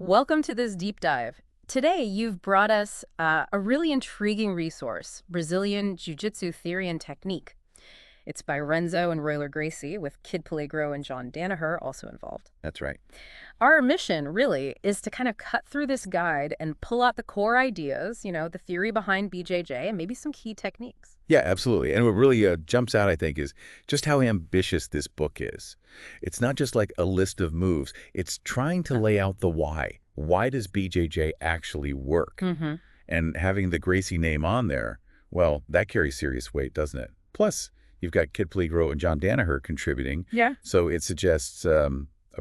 Welcome to this deep dive. Today, you've brought us a really intriguing resource, Brazilian Jiu-Jitsu Theory and Technique. It's by Renzo and Royler Gracie, with Kid Peligro and John Danaher also involved. That's right. Our mission, really, is to kind of cut through this guide and pull out the core ideas, the theory behind BJJ, and maybe some key techniques. Yeah, absolutely. And what really jumps out, I think, is just how ambitious this book is. It's not just like a list of moves. It's trying to lay out the why. Why does BJJ actually work? And having the Gracie name on there, well, that carries serious weight, doesn't it? Plus, you've got Kid Peligro and John Danaher contributing. Yeah. So it suggests a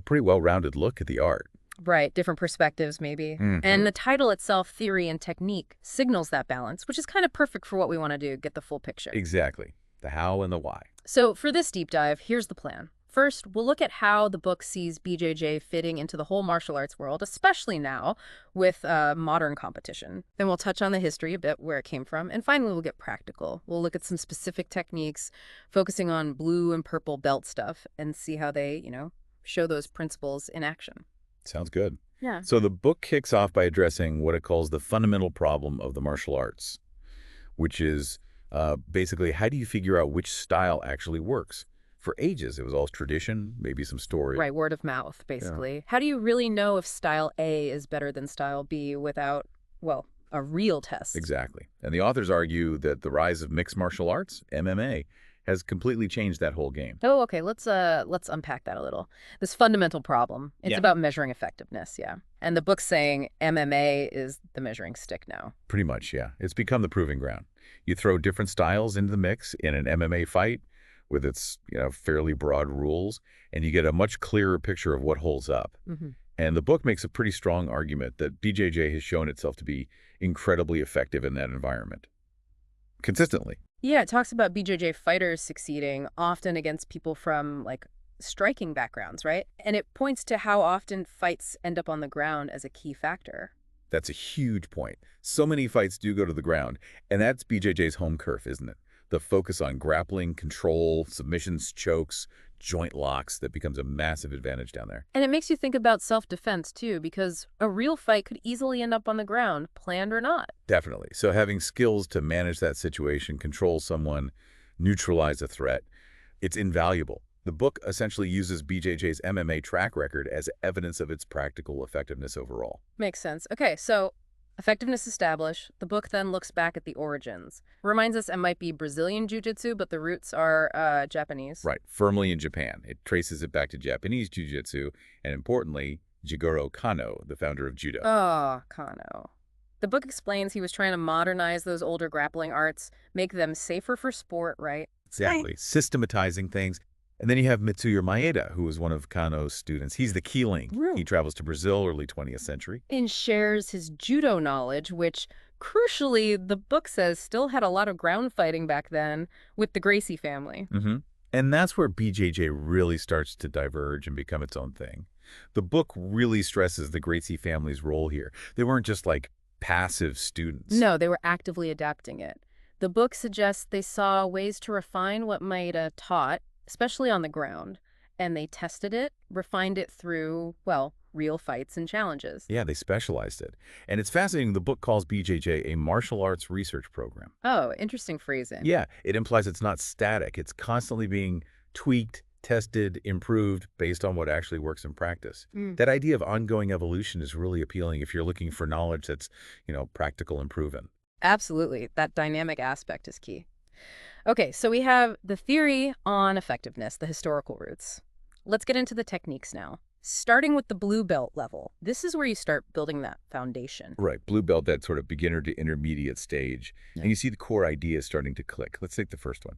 pretty well-rounded look at the art. Right, different perspectives maybe. And the title itself, Theory and Technique, signals that balance, which is kind of perfect for what we want to do, get the full picture. Exactly. The how and the why. So for this deep dive, here's the plan. First, we'll look at how the book sees BJJ fitting into the whole martial arts world, especially now with modern competition. Then we'll touch on the history a bit, where it came from, and finally we'll get practical. We'll look at some specific techniques, focusing on blue and purple belt stuff, and see how they, show those principles in action. Sounds good. Yeah. So the book kicks off by addressing what it calls the fundamental problem of the martial arts, which is basically, how do you figure out which style actually works? For ages, it was all tradition, maybe some story. Right, word of mouth, basically. Yeah. How do you really know if style A is better than style B without, well, a real test? Exactly. And the authors argue that the rise of mixed martial arts, MMA, has completely changed that whole game. Oh, okay. Let's unpack that a little. This fundamental problem, it's about measuring effectiveness, yeah. And the book's saying MMA is the measuring stick now. Pretty much, yeah. It's become the proving ground. You throw different styles into the mix in an MMA fight with its, fairly broad rules, and you get a much clearer picture of what holds up. And the book makes a pretty strong argument that BJJ has shown itself to be incredibly effective in that environment. Consistently. Yeah, it talks about BJJ fighters succeeding often against people from, striking backgrounds, right? And it points to how often fights end up on the ground as a key factor. That's a huge point. So many fights do go to the ground, and that's BJJ's home turf, isn't it? The focus on grappling, control, submissions, chokes, joint locks, that becomes a massive advantage down there. And it makes you think about self-defense, too, because a real fight could easily end up on the ground, planned or not. Definitely. So having skills to manage that situation, control someone, neutralize a threat, it's invaluable. The book essentially uses BJJ's MMA track record as evidence of its practical effectiveness overall. Makes sense. Okay, so effectiveness established. The book then looks back at the origins. Reminds us it might be Brazilian Jiu-Jitsu, but the roots are Japanese. Right, firmly in Japan. It traces it back to Japanese Jiu-Jitsu, and importantly, Jigoro Kano, the founder of judo. Oh, Kano. The book explains he was trying to modernize those older grappling arts, make them safer for sport, right? Exactly, systematizing things. And then you have Mitsuya Maeda, who was one of Kano's students. He's the Keeling. He travels to Brazil, early 20th century. And shares his judo knowledge, which, crucially, the book says still had a lot of ground fighting back then with the Gracie family. And that's where BJJ really starts to diverge and become its own thing. The book really stresses the Gracie family's role here. They weren't just like passive students. No, they were actively adapting it. The book suggests they saw ways to refine what Maeda taught, especially on the ground, and they tested it, refined it through, well, real fights and challenges. Yeah, they specialized it. And it's fascinating, the book calls BJJ a martial arts research program. Oh, interesting phrasing. Yeah, it implies it's not static. It's constantly being tweaked, tested, improved based on what actually works in practice. That idea of ongoing evolution is really appealing if you're looking for knowledge that's, practical and proven. Absolutely. That dynamic aspect is key. Okay, so we have the theory on effectiveness, the historical roots. Let's get into the techniques now. Starting with the blue belt level, this is where you start building that foundation. Right, blue belt, that sort of beginner to intermediate stage. Yeah. And you see the core ideas starting to click. Let's take the first one.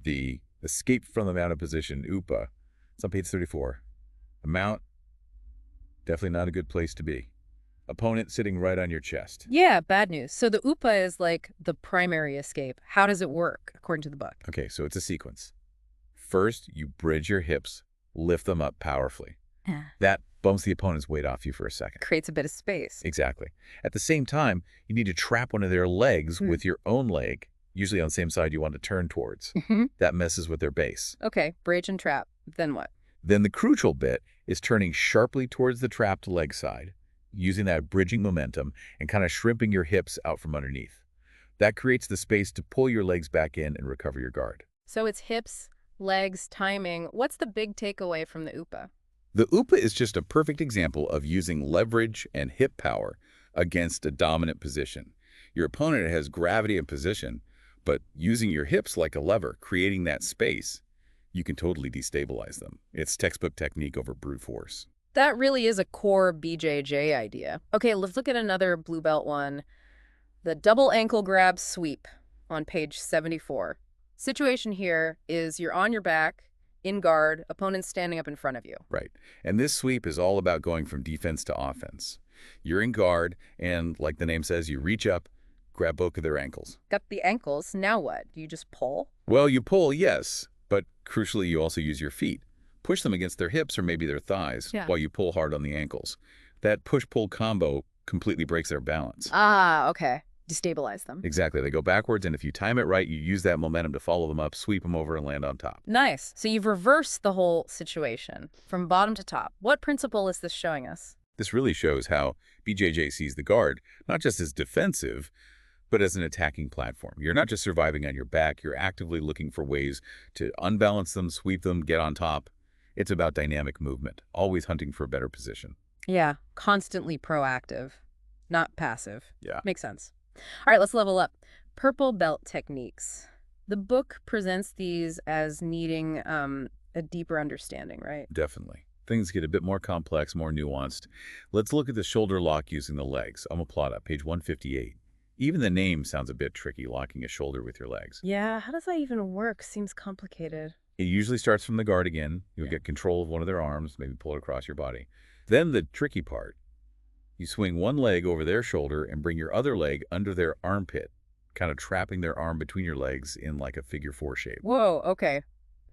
The escape from the mounted position, UPA. It's on page 34. A mount, definitely not a good place to be. Opponent sitting right on your chest. Yeah, bad news. So the UPA is like the primary escape. How does it work, according to the book? Okay, so it's a sequence. First, you bridge your hips, lift them up powerfully. That bumps the opponent's weight off you for a second. Creates a bit of space. Exactly. At the same time, you need to trap one of their legs with your own leg, usually on the same side you want to turn towards. That messes with their base. Okay, bridge and trap. Then what? Then the crucial bit is turning sharply towards the trapped leg side, using that bridging momentum and kind of shrimping your hips out from underneath. That creates the space to pull your legs back in and recover your guard. So it's hips, legs, timing. What's the big takeaway from the UPA? The UPA is just a perfect example of using leverage and hip power against a dominant position. Your opponent has gravity and position, but using your hips like a lever, creating that space, you can totally destabilize them. It's textbook technique over brute force. That really is a core BJJ idea. Okay, let's look at another blue belt one. The double ankle grab sweep on page 74. Situation here is you're on your back, in guard, opponent's standing up in front of you. Right. And this sweep is all about going from defense to offense. You're in guard, and like the name says, you reach up, grab both of their ankles. Got the ankles, now what? Do you just pull? Well, you pull, yes, but crucially, you also use your feet. Push them against their hips or maybe their thighs while you pull hard on the ankles. That push-pull combo completely breaks their balance. Ah, okay. Destabilize them. Exactly. They go backwards, and if you time it right, you use that momentum to follow them up, sweep them over, and land on top. Nice. So you've reversed the whole situation from bottom to top. What principle is this showing us? This really shows how BJJ sees the guard, not just as defensive, but as an attacking platform. You're not just surviving on your back, you're actively looking for ways to unbalance them, sweep them, get on top. It's about dynamic movement, always hunting for a better position. Yeah, constantly proactive, not passive. Yeah. Makes sense. All right, let's level up. Purple belt techniques. The book presents these as needing a deeper understanding, right? Definitely. Things get a bit more complex, more nuanced. Let's look at the shoulder lock using the legs. Omoplata, page 158. Even the name sounds a bit tricky, locking a shoulder with your legs. Yeah, how does that even work? Seems complicated. It usually starts from the guard again. You'll get control of one of their arms, maybe pull it across your body. Then the tricky part. You swing one leg over their shoulder and bring your other leg under their armpit, kind of trapping their arm between your legs in like a figure four shape. Whoa, okay.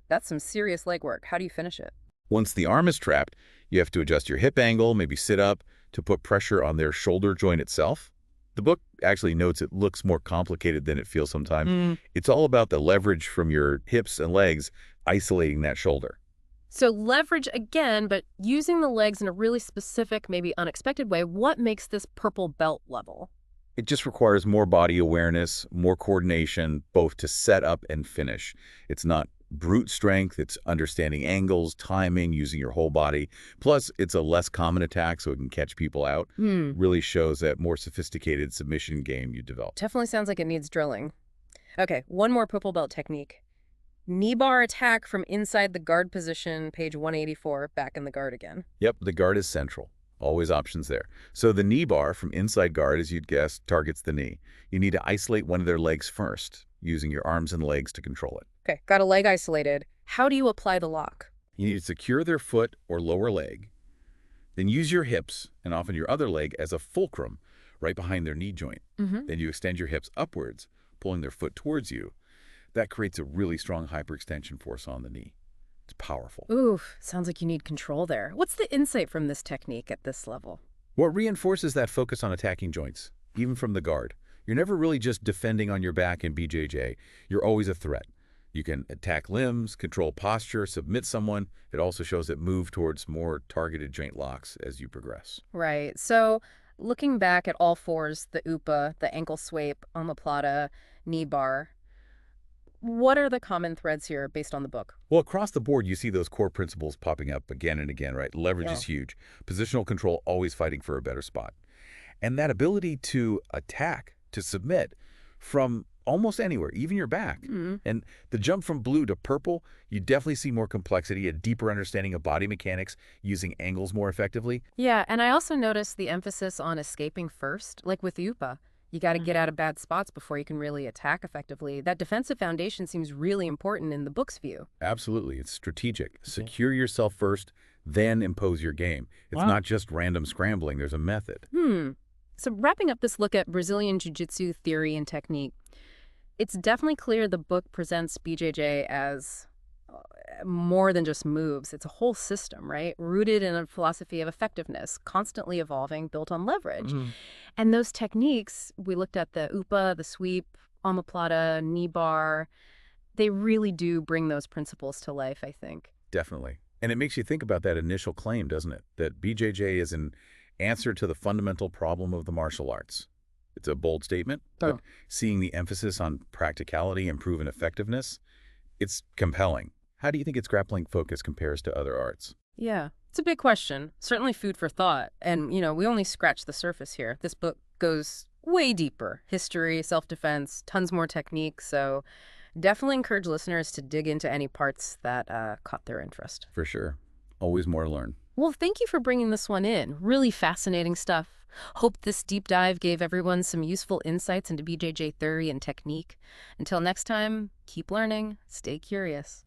That's some serious leg work. How do you finish it? Once the arm is trapped, you have to adjust your hip angle, maybe sit up, to put pressure on their shoulder joint itself. The book actually notes it looks more complicated than it feels sometimes. It's all about the leverage from your hips and legs isolating that shoulder. So leverage again, but using the legs in a really specific, maybe unexpected way. What makes this purple belt level? It just requires more body awareness, more coordination, both to set up and finish. It's not brute strength, it's understanding angles, timing, using your whole body. Plus, it's a less common attack, so it can catch people out. Really shows that more sophisticated submission game you develop. Definitely sounds like it needs drilling. Okay, one more purple belt technique. Knee bar attack from inside the guard position, page 184, back in the guard again. Yep, the guard is central. Always options there. So the knee bar from inside guard, as you'd guess, targets the knee. You need to isolate one of their legs first, using your arms and legs to control it. Okay, got a leg isolated. How do you apply the lock? You need to secure their foot or lower leg, then use your hips and often your other leg as a fulcrum right behind their knee joint. Then you extend your hips upwards, pulling their foot towards you. That creates a really strong hyperextension force on the knee. It's powerful. Oof, sounds like you need control there. What's the insight from this technique at this level? What reinforces that focus on attacking joints, even from the guard? You're never really just defending on your back in BJJ. You're always a threat. You can attack limbs, control posture, submit someone. It also shows that move towards more targeted joint locks as you progress. Right. So looking back at all fours, the UPA, the ankle sweep, omoplata, knee bar, what are the common threads here based on the book? Well, across the board, you see those core principles popping up again and again, right? Leverage is huge. Positional control, always fighting for a better spot. And that ability to attack, to submit from almost anywhere, even your back. And the jump from blue to purple, you definitely see more complexity, a deeper understanding of body mechanics, using angles more effectively. Yeah, and I also noticed the emphasis on escaping first, like with UPA. You got to get out of bad spots before you can really attack effectively. That defensive foundation seems really important in the book's view. Absolutely. It's strategic. Secure yourself first, then impose your game. It's not just random scrambling. There's a method. So wrapping up this look at Brazilian Jiu-Jitsu theory and technique, it's definitely clear the book presents BJJ as more than just moves. It's a whole system, right? Rooted in a philosophy of effectiveness, constantly evolving, built on leverage. And those techniques, we looked at the UPA, the sweep, omoplata, knee bar, they really do bring those principles to life, I think. Definitely. And it makes you think about that initial claim, doesn't it? That BJJ is an answer to the fundamental problem of the martial arts. It's a bold statement, but seeing the emphasis on practicality and proven effectiveness, it's compelling. How do you think its grappling focus compares to other arts? Yeah, it's a big question. Certainly food for thought. And, we only scratched the surface here. This book goes way deeper. History, self-defense, tons more techniques. So definitely encourage listeners to dig into any parts that caught their interest. For sure. Always more to learn. Well, thank you for bringing this one in. Really fascinating stuff. Hope this deep dive gave everyone some useful insights into BJJ theory and technique. Until next time, keep learning, stay curious.